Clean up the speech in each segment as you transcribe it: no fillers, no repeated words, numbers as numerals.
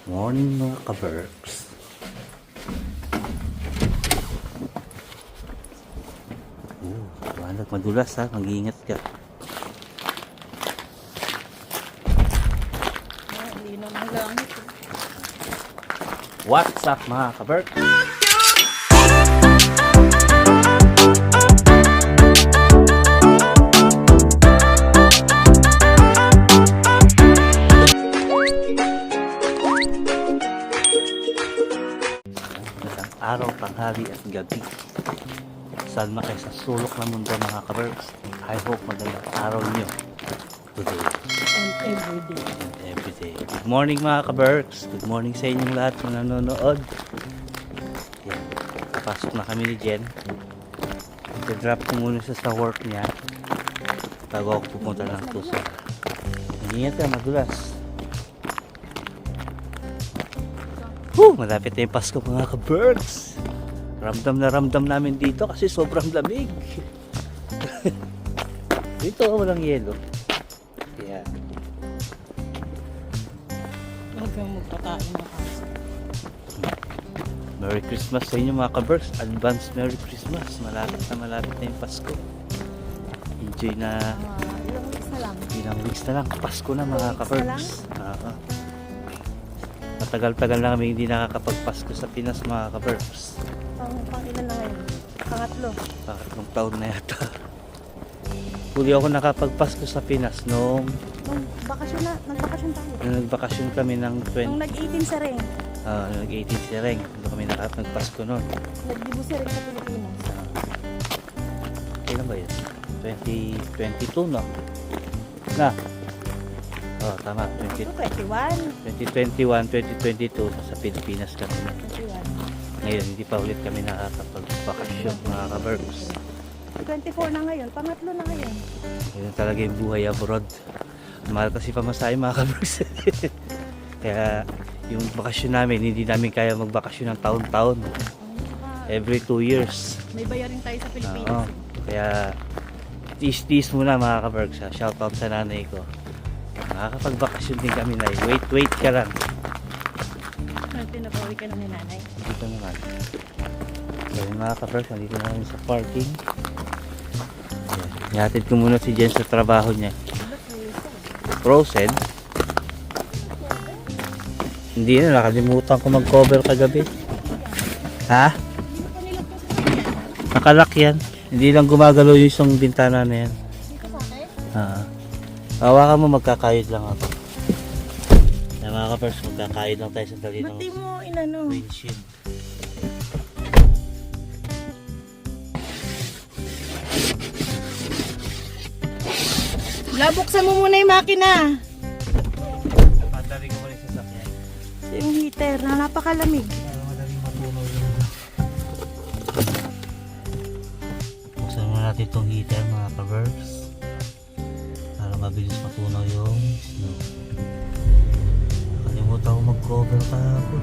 Morning mga ka-Berks. Malag madulas ha, mag-iingat ka. Hindi naman langit. What's up mga ka-Berks? Araw, tanghali at gabi. Saan na kayo sa sulok ng mundo mga ka-Berks? I hope magandang araw nyo today And everyday. and everyday. Good morning mga ka-Berks. Good morning sa inyong lahat na nanonood. Yan. Pasok na kami ni Jen. I-drop ko muna siya sa work niya bago ako pupunta ng Tucson. Ingat ka, madulas. Malapit na yung Pasko mga ka-Berks. Ramdam namin dito kasi sobrang lamig. Dito walang yelo. Kaya Huwag kang magpakain na kasi. Merry Christmas sa inyo mga ka-Berks. Advance Merry Christmas. Malapit na yung Pasko. Enjoy na Ilang weeks na lang. ilang weeks na lang. Pasko na mga 2 weeks na ka-Berks. Matagal-tagal na kami hindi nakakapagpasko sa Pinas mga ka-Berks. Pang ilan na ngayon? Pangatlo. Pangatlong taon na yata. Huli ako nakapagpasko sa Pinas noong Nung bakasyon na, nagbakasyon tayo. nagbakasyon kami ng Nung nag-18 sa ring, nag-18 si Reng. Doon kami nagpasko noon. nagdibo sa ring sa Pilipinas. Kailan ba yun? 2022 no? Na? Tama. 21. 2021, 2022 sa Pilipinas kami. 21. Ngayon, hindi pa ulit kami nakakapagbakasyon mga ka-Berks. 24 na ngayon. Pangatlo na ngayon. Ganyan talaga yung buhay abroad. Mahal kasi pamasahe mga ka-Berks. Kaya yung bakasyon namin, hindi namin kaya magbakasyon ng taon-taon. Every 2 years. May bayarin tayo sa Oo. Pilipinas. Kaya tiis-tiis muna mga ka-Berks. Shoutout sa nanay ko. Nakakapagbakasyon din kami na wait ka lang. Pinapawi ka na ni nanay. Dito naman. So yung mga ka-Berks, nandito na kami sa parking. Ihatid ko muna si Jen sa trabaho niya. Frozen. Hindi na, nakalimutan ko mag-cover kagabi. Ha? Nakalak yan. Hindi lang gumagalaw yung isang bintana na yan. Dito sa akin? Hawakan mo, magkakayod lang ako. Kaya mga ka-Berks, magkakayod lang tayo sa dali Ba't ng di mo inano? windshield. Labuksan mo muna yung makina. Padaling ko rin sa sakyan. Yung heater na napakalamig. Para madaling matunaw yung... Buksan mo natin itong heater mga ka-Berks. Para mabilis matunaw yung snow. Nakalimutan ko mag-cover kahapon.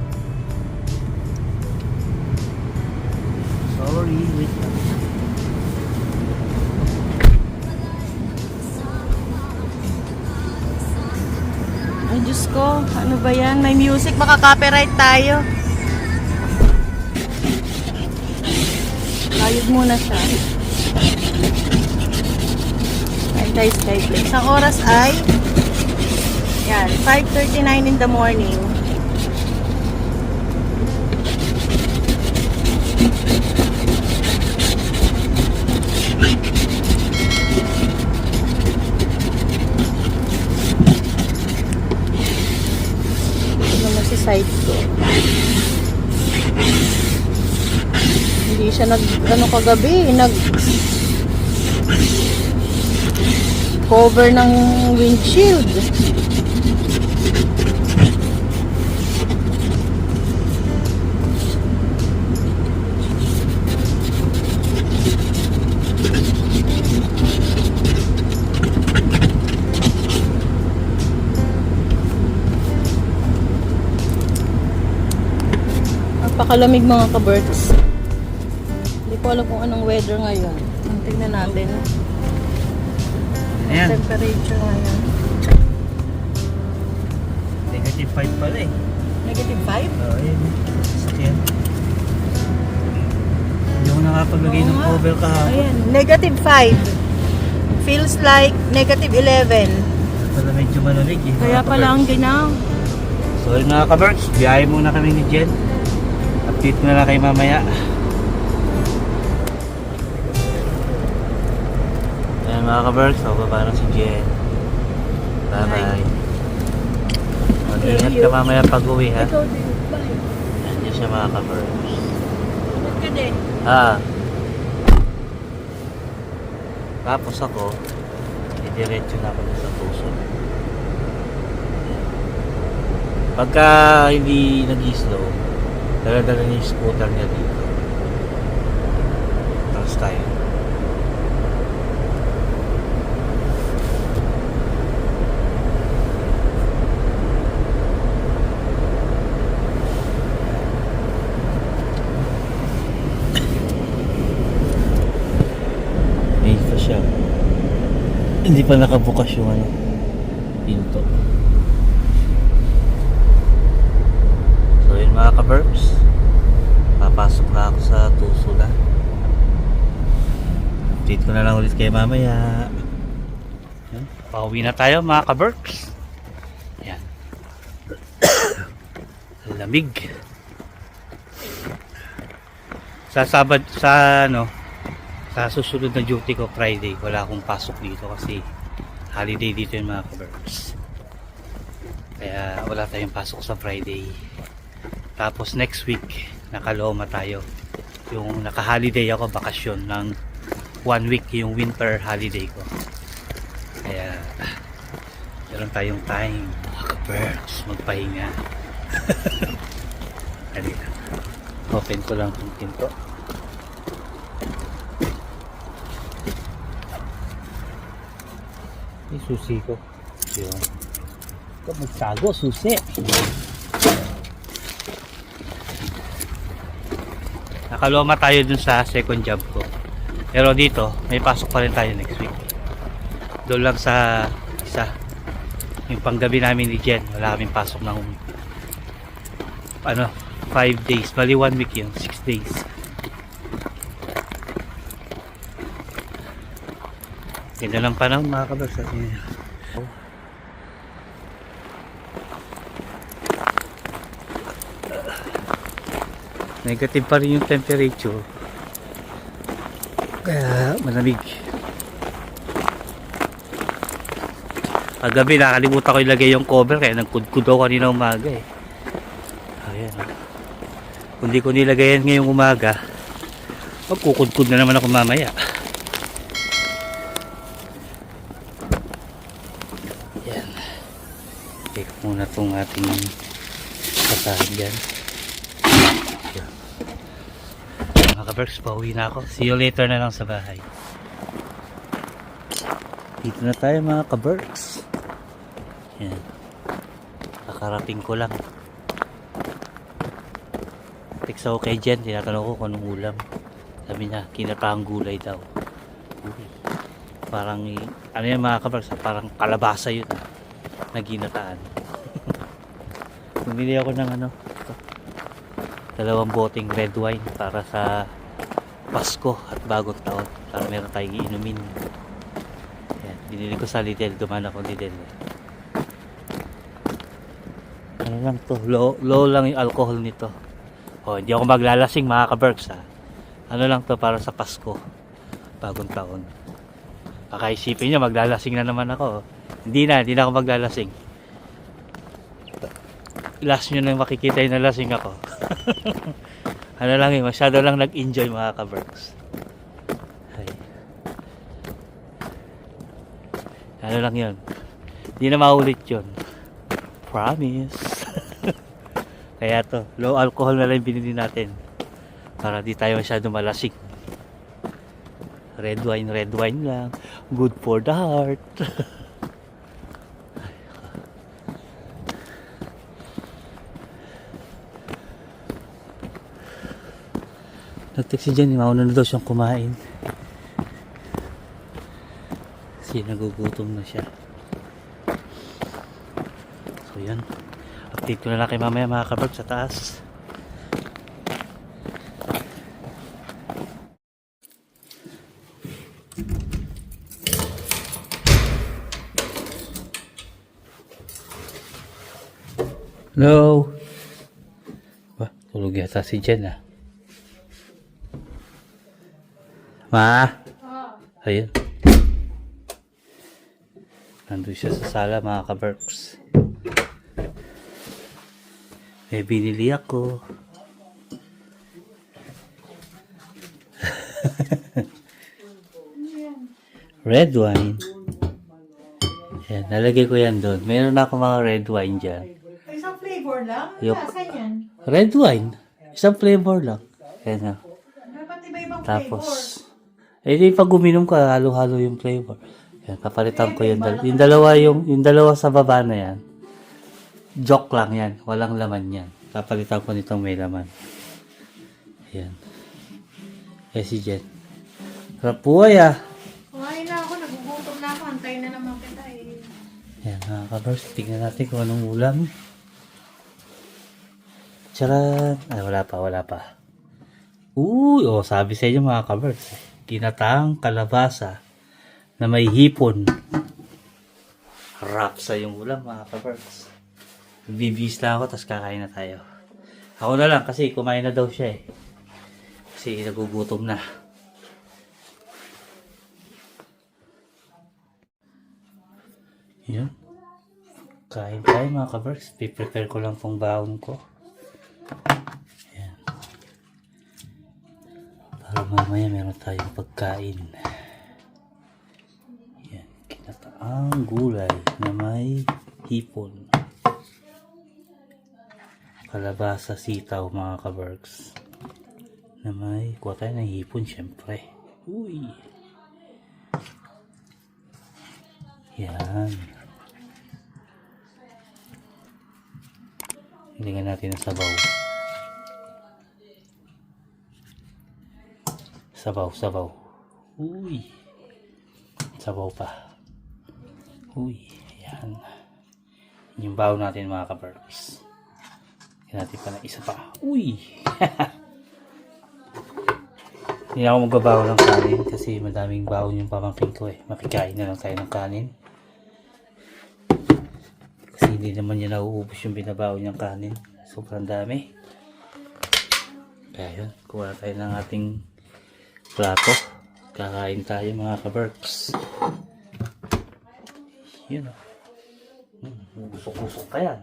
Sorry, wait lang. Ay Diyos ko, ano ba yan? May music, baka copyright tayo. Kayod muna siya. Tayo Skyflex. Ang oras ay yan, 5:39 in the morning. Ito naman si side ko. Hindi siya ano kagabi, cover ng windshield. Napakalamig mga ka-Berks. Hindi ko alam kung anong weather ngayon. Tingnan natin. Ayan. Temperature ngayon. Negative 5 pala eh. Negative 5? Oh, ayun. Sakyan. Hindi ako nakapaglagay Oo ng nga. cover kahapon. Ayan, negative 5. Feels like negative 11. Pala medyo malamig eh. Kaya mga pala ang ka-birds. ginaw. So yun mga ka-birds, biyahe muna kami ni Jen. Update ko na lang kayo mamaya. Ayan mga ka-birds, so baba na si Jen. Bye bye. Mag-ingat ka mamaya pag uwi ha. Ikaw din. Bye. Ayan siya mga ka-birds. Huwag ka din. Tapos ako, didiretso na ako dun sa puso. Pagka hindi nag-slow, dala-dala niya yung scooter niya dito. Tapos tayo. May pa siya. Hindi pa nakabukas yung ano, pinto. So yun mga ka-burbs, papasok na ako sa Tuso na. Update ko na lang ulit kayo mamaya. Yan. Pauwi na tayo mga ka-burbs. Yan. Lamig. Sa susunod na duty ko Friday, wala akong pasok dito kasi holiday dito yung mga ka-burbs. Kaya wala tayong pasok sa Friday. Tapos next week, nakaloma tayo. Yung naka-holiday ako, bakasyon ng 1 week, yung winter holiday ko. Kaya meron tayong time, mga ka-burbs, magpahinga. Halika. Open ko lang yung pinto. Yung susi ko. Yun. Ito magtago, susi. Nakaloma tayo dun sa second job ko. Pero dito, may pasok pa rin tayo next week. Doon lang sa isa. Yung panggabi namin ni Jen, wala kaming pasok ng 5 days. Bali 1 week yun, 6 days. Ganda ng panahon mga kabars. Negative pa rin yung temperature. Kaya malamig. Kagabi nakalimutan ko ilagay yung cover kaya nagkudkud ako kanina umaga eh. Ayan. Kung di ko nilagay yan ngayong umaga, magkukudkud na naman ako mamaya. Ayan. Check muna itong ating kasahid dyan. Mga ka-berks, pauwi na ako. See you later na lang sa bahay. Dito na tayo mga ka-berks. Yan. Nakarating ko lang. Text ako kay Jen, tinatanong ko kung anong ulam. Sabi niya, kinataang gulay daw. Uy. Parang, ano yan mga ka-berks, parang kalabasa yun. Na ginataan. Bumili ako ng ito. 2 boteng red wine para sa Pasko at bagong taon. Para meron tayong iinumin. Yan, binili ko sa Lidl, dumaan ako Lidl. Ano lang to, low lang yung alcohol nito. Hindi ako maglalasing mga ka-berks ha. Ano lang to para sa Pasko, bagong taon. Baka isipin nyo maglalasing na naman ako. Hindi na ako maglalasing. Last nyo nang makikita yung nalasing ako. Ano lang masyado lang nag-enjoy mga ka-berks. Ano lang yun, hindi na maulit yun, promise. Kaya to, low alcohol na lang binili natin para di tayo masyado malasing. Red wine lang, good for the heart. Nag-text si Jenny, mauna na daw siyang kumain. Kasi nagugutom na siya. So yan. Update ko na lang kay mamaya mga kabarks sa taas. Hello. Wah, tulog yata si Jen ah. Ma. Ayun. Nandun siya sa sala mga kaberks. May binili ako. Red wine. Yan, nalagay ko yan doon. Meron ako mga red wine dyan. Isang flavor lang? Yup. Saan yan? Red wine. Isang flavor lang. Yan na. Dapat iba-ibang Tapos, flavor. di pag uminom ka, halo-halo yung flavor. Yan, kapalitan ko yung, yung dalawa sa baba na yan. Joke lang yan. Walang laman yan. Kapalitan ko nitong may laman. Yan. Si Jen. Sarap buhay ah. Kumain na ako, nagugutom na ako. Antayin na naman kita eh. Yan mga kabers, tignan natin kung anong ulam. Charan! Ay, wala pa. Uy, sabi sa inyo mga kabers, ginataang kalabasa na may hipon. Harap sa yung ulam mga kabers. Bibis lang ako, tapos kakain na tayo. Ako na lang kasi kumain na daw siya eh. Kasi nagugutom na. Yun. Kain tayo mga kabers. Piprepare ko lang pong baon ko. Ayan. Para mamaya meron tayong pagkain. Ayan. Kinataang gulay na may hipon. Kalabasa sitaw mga kaberks. Na may kuha tayo ng hipon syempre. Uy. Yan. Hilingan natin ang sabaw. Sabaw. Uy. Sabaw pa. Uy. Yan. Yung baw natin mga kaberks. Hilingan natin pa ng isa pa. Uy. Hindi ako magbabaw ng kanin kasi madaming baon yung pamangkin ko eh. Makikain na lang tayo ng kanin. Kasi hindi naman niya nauubos yung binabaon niyang kanin. Sobrang dami. Kaya yun, kuha tayo ng ating plato. Kakain tayo mga kaberks. Yun o. Usok-usok pa yan.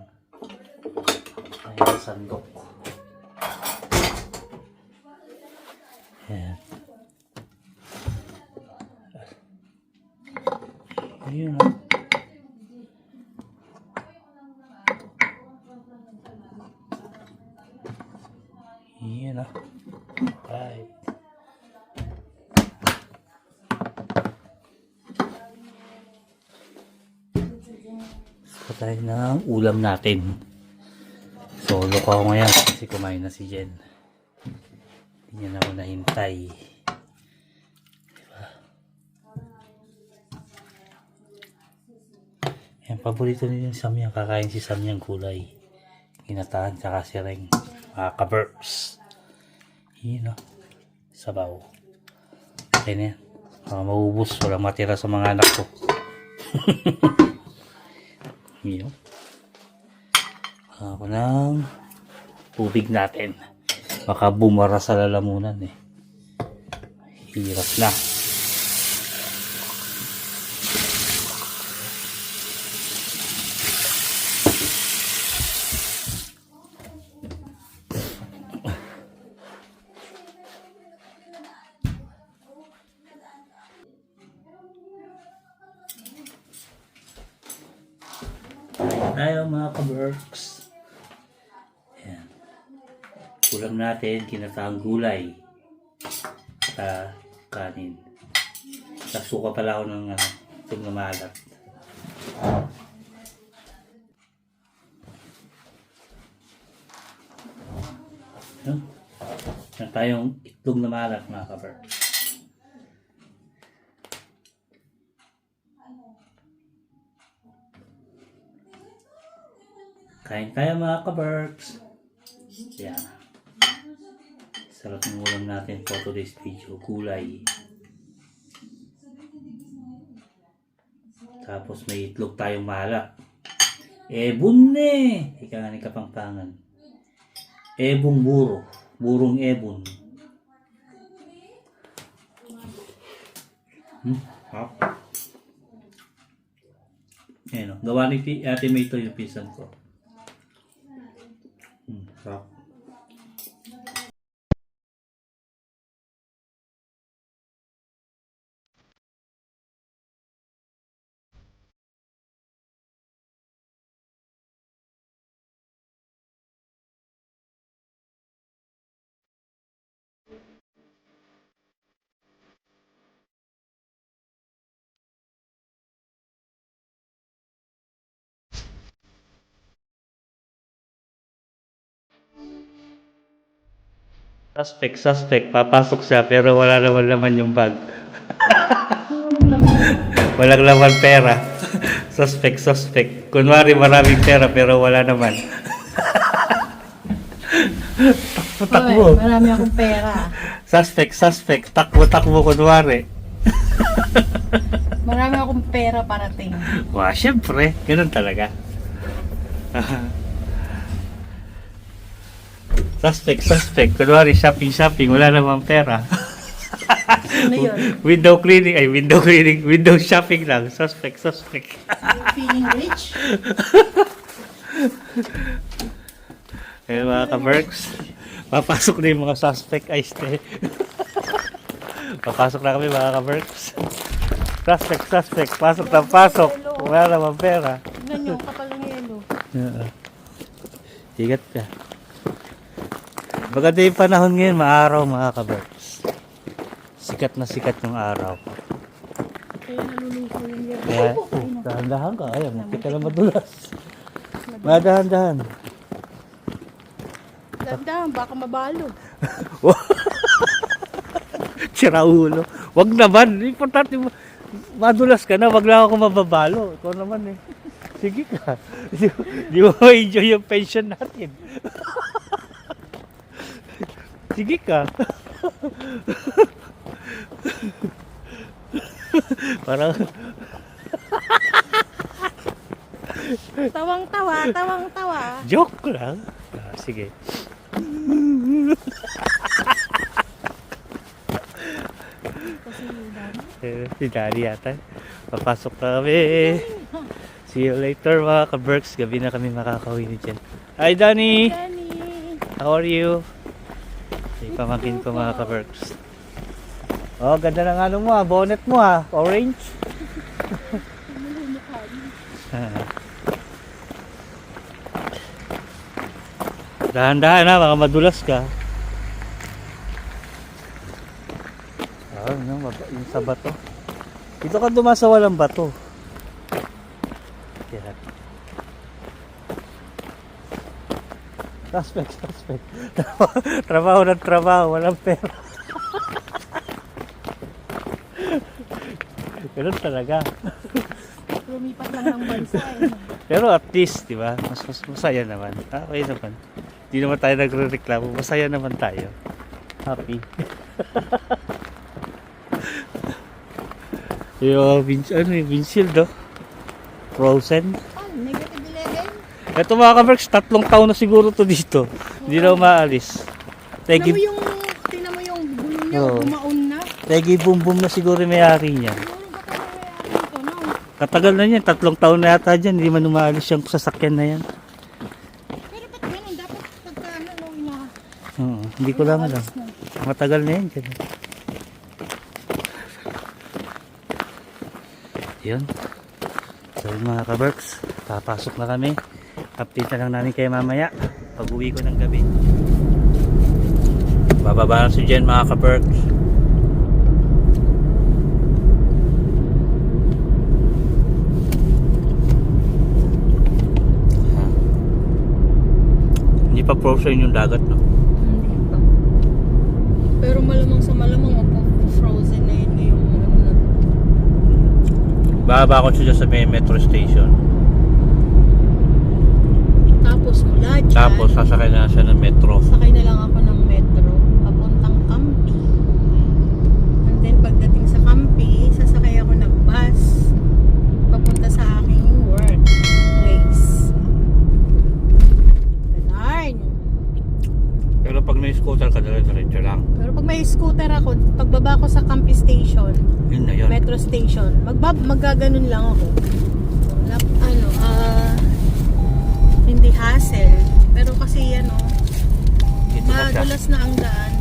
Ayan, sandok. Ayan. Ayun o. Ayan o. Right. So tayo ng ulam natin. Solo ko ako ngayon kasi kumain na si Jen. Hindi niya na ako nahintay. Diba? Yan, paborito niyo yung Samyang. Kakain si Samyang gulay. Ginataan tsaka sireng. Mga kaberks. Yun o. Sabaw. Okay na yan. Mga maubos. Walang matira sa mga anak ko. Yun. Ako ng tubig natin. Baka bumara sa lalamunan eh. Hirap na. Tayo mga kaberks. Ayan. Ulam natin, kinataang gulay sa kanin. Nasuka pala ako ng itong namalat. Yan tayong itlog na malat mga kaberks. Kain tayo mga ka-Berks. Yan. Sarap ng ulam natin for today's video. Gulay. Tapos may itlog tayong malak. Ebon ne! Ika nga ni Kapampangan. Ebong buro. Burong ebon. Hap. Ayan o. Gawa ni Ate May ito yung pisan ko. Hap. Suspect. Papasok siya pero wala naman laman yung bag. Walang laman pera. Suspect. Kunwari maraming pera pero wala naman. Takbo. Hoy, marami akong pera. Suspect. Takbo kunwari. Marami akong pera parating. Wah, syempre. Ganun talaga. Suspect. Kunwari shopping. Wala namang pera. Ano yun? Window shopping lang. Suspect. Feeling rich? Eh mga ka-Berks, papasok na yung mga suspect. Ay, stay. Papasok na kami mga ka-Berks. Suspect. Pasok. Wala namang pera. Tignan nyo, kapal ng yelo. Sigat ka. Maganda yung panahon ngayon, maaraw mga ka-Berks. Sikat na sikat yung araw. Kaya naluluso yung yelo. Kaya, dahan-dahan ka. Ayaw, makita na madulas. Madahan-dahan. Dandahan, baka mabalo. Sira ulo. Wag naman. Importante madulas ka na. Wag lang ako mababalo. Ikaw naman eh. Sige ka. Di mo ma-enjoy yung pension natin. Sige ka. Parang Tawang-tawa. joke lang. Sige. Si Daddy yata. Papasok na kami. See you later mga ka-Berks. Gabi na kami makakauwi ni Jen. Hi Danny! How are you? Pamangkin ko mga ka-Berks. Oh, ganda ng ano mo bonnet mo orange. Dahan-dahan baka madulas ka. Yung sa bato. Dito ka dumasa walang bato. Yan. Suspect. Trabaho, walang pera. Ganun talaga. Lumipat lang ng bansa eh. Pero at least, di ba? Mas masaya naman. Okay naman. Hindi naman tayo nagre-reklamo. Masaya naman tayo. Happy. Yung windshield, frozen. Negative 11. Ito mga ka-Berks, 3 taon na siguro to dito. Hindi na umaalis. Tingnan mo yung gulo niya, bumaon na. Tegi boom na siguro yung may-ari niya. Siguro ba tayo may-ari nito, no? Katagal na yan, 3 taon na yata dyan. Hindi man umaalis yung sasakyan na yan. Pero ba't ganun? Dapat pagka na Hindi ko lang alam. Matagal na yan. Yun. So yun mga ka-Berks, papasok na kami. Update na lang namin kayo mamaya pag uwi ko ng gabi. Bababa na si Jen mga ka-Berks. Hindi pa frozen yung dagat, no? Hindi pa. Pero malamang sa malamang frozen na yun ngayong na. Bababa ko siya sa may metro station. Tapos Tapos sasakay na siya ng metro. Sakay na lang ako ng metro papuntang Campi. And then pagdating sa Campi, sasakay ako ng bus papunta sa aking workplace. Ganun. Pero pag may scooter ka, diretso lang. Pero pag may scooter ako, pagbaba ko sa Campi Station, Yun na yun. Metro Station, maggaganon lang ako. Hindi hassle. Pero kasi Dito ka siya. madulas na ang daan.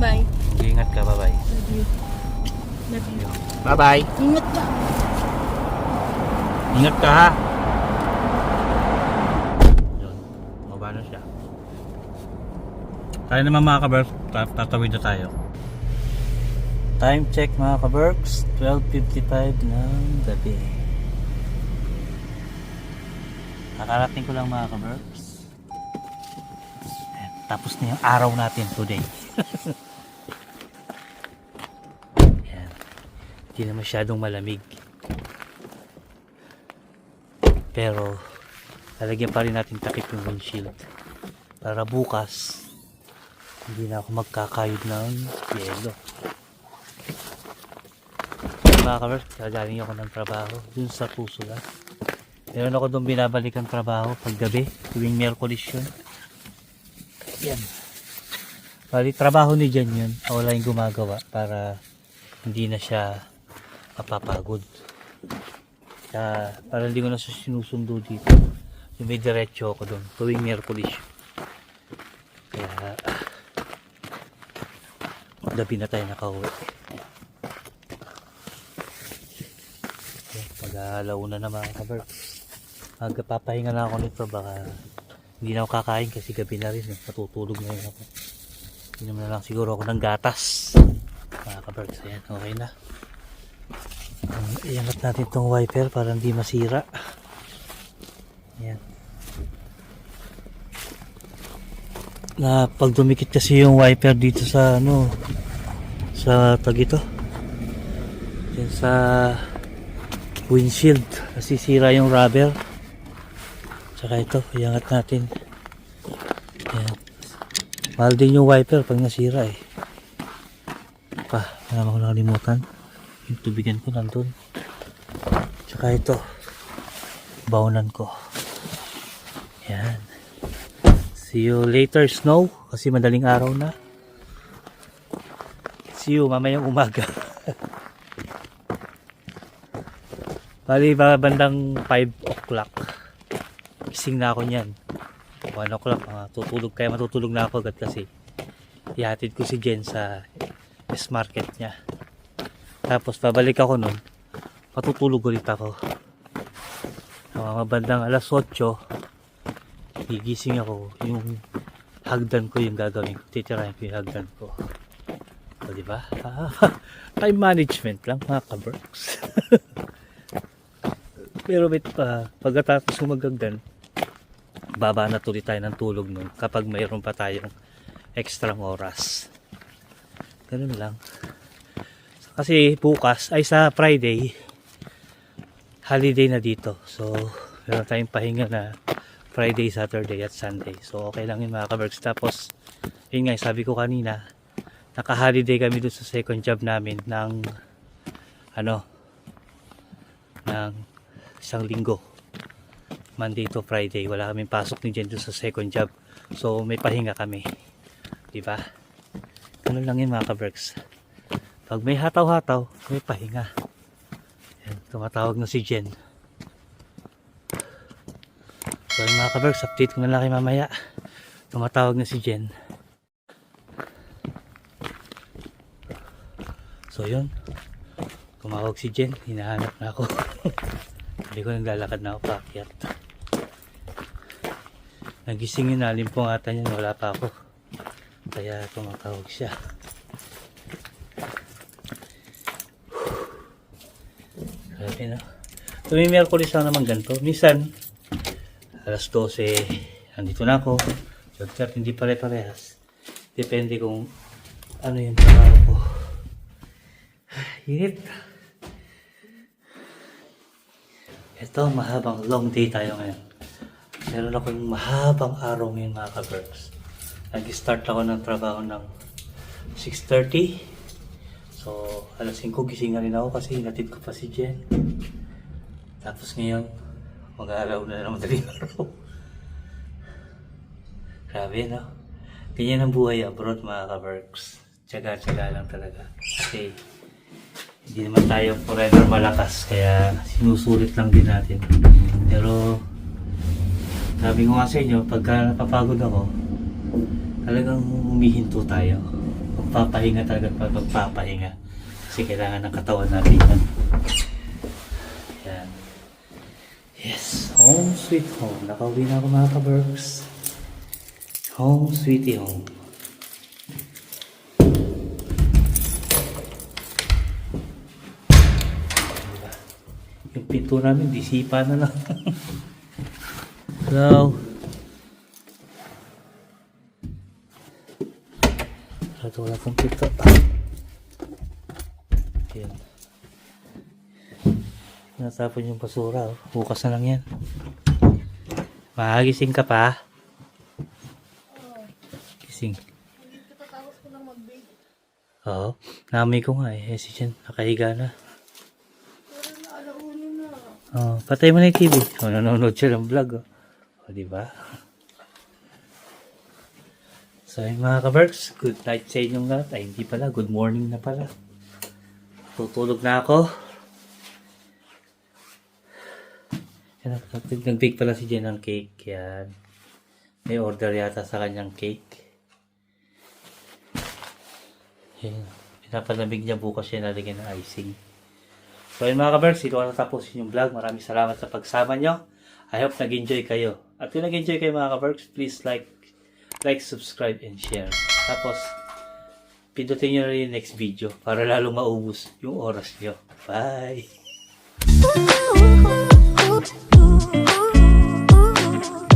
Bye. Ingat ka, bye-bye. Love you. Love you. Bye-bye. Ingat ka. Ingat ka ha. Yun. Maba na siya. Tayo naman mga kaberks. Tatawid na tayo. Time check mga kaberks. 12:55 ng gabi. Nakarating ko lang mga kaberks. Tapos na yung araw natin today. Yan. Hindi na masyadong malamig. Pero lalagyan pa rin natin takip yung windshield para bukas hindi na ako magkakayod ng yelo. Mga kaberks, kagaling ako ng trabaho dun sa Pusula. Meron ako doon binabalikan trabaho pag gabi, tuwing Miyerkules yun. Yan. Bali, trabaho ni Jen yun. Wala yung gumagawa para hindi na siya mapapagod. Kaya para hindi ko na siya sinusundo dito. Yung may diretso ako doon, tuwing Miyerkules. Kaya gabi na tayo nakauwi. Mag-alauna na mga kaberks. Magpapahinga na ako nito, baka hindi na ako kakain kasi gabi na rin. Matutulog na rin ako. Inom na lang siguro ako ng gatas. Mga kaberks, ayan, okay na. Iangat natin tong wiper para hindi masira. Ayan. Na pag dumikit kasi yung wiper dito sa sa tag ito. Yan sa windshield, nasisira yung rubber. Tsaka ito, iangat natin. Ayan. Mahal din yung wiper pag nasira eh. Wala ko nakalimutan. Yung tubigan ko nandun. Tsaka ito, baunan ko. Ayan. See you later, snow. Kasi madaling araw na. See you mamayang umaga. Bali ba bandang 5 o'clock. Gising na ako niyan. 1 o'clock. Tutulog, kaya matutulog na ako agad kasi ihatid ko si Jen sa S-Market niya. Tapos babalik ako nun. Matutulog ulit ako. Mabandang alas 8. Gigising ako. Yung hagdan ko yung gagawin ko. Titirahin ko yung hagdan ko. O diba? Time management lang mga kaberks. Pero pagkatapos ko maghagdan, baba na tuloy tayo ng tulog nun kapag mayroon pa tayong extra oras. Ganun lang. Kasi bukas ay sa Friday, holiday na dito. So meron tayong pahinga na Friday, Saturday at Sunday. So okay lang yun mga kaberks. Tapos yun nga, sabi ko kanina, naka-holiday kami dun sa second job namin ng isang linggo, Monday to Friday. Wala kaming pasok ni Jen dun sa second job, so may pahinga kami, diba? Ganun lang yun mga kaberks. Pag may hataw-hataw, may pahinga. Yan, tumatawag na si Jen. So yun mga kaberks, update ko na lang kayo mamaya. Tumatawag na si Jen. So yun, tumawag si Jen, hinahanap na ako. Hindi ko naglalakad na ako paakyat. Nagising yun, nalimpong ata niya, wala pa ako. Kaya tumatawag siya. Grabe na. Tuwing Miyerkules lang naman ganito. Minsan, alas 12, andito na ako. Shortcut, hindi pare-parehas. Depende kung ano yung trabaho ko. Init. Ito, mahabang long day tayo ngayon. Meron akong mahabang araw ngayon mga ka-Berks. Nag-start ako ng trabaho ng 6:30. So, alas 5 gising na rin ako kasi hinatid ko pa si Jen. Tapos ngayon, mag-aalaw na ng madaling araw. Grabe, no? Ganyan ang buhay abroad mga ka-Berks. Tsaga-tsaga lang talaga. Kasi hindi naman tayo forever malakas, kaya sinusulit lang din natin. Pero sabi ko nga sa inyo, pagka napapagod ako, talagang humihinto tayo. Magpapahinga talaga pag magpapahinga. Kasi kailangan ng katawan natin yan. Yan. Yes, home sweet home. Nakauwi na ako mga ka-Berks. Home sweetie home. Diba? Yung pinto namin, disipa na lang. Hello. Ito wala pong pinto. Ayan. Natapon yung basura. Bukas na lang yan. Magising ka pa? Gising. Katatapos ko lang mag-bake. Oo. Naamoy ko nga eh. Si Jen, nakahiga na. Pero naalauna na. Oh, patay mo na yung TV. Oh, nanonood siya ng vlog. Oh, diba? So, yun mga ka-Berks, good night sa inyong lahat. Ay, hindi pala. Good morning na pala. Tutulog na ako. Yan, nag-bake pala si Jen ng cake. Yan. May order yata sa kanyang cake. Yan. Pinapalamig niya bukas siya nalagyan ng icing. So yun mga ka-Berks, ito na tapos yung vlog. Maraming salamat sa pagsama nyo. I hope nag-enjoy kayo. At kung nag-enjoy kayo mga ka-Berks, please like, subscribe, and share. Tapos, pindutin nyo na rin yung next video para lalo maubos yung oras nyo. Bye!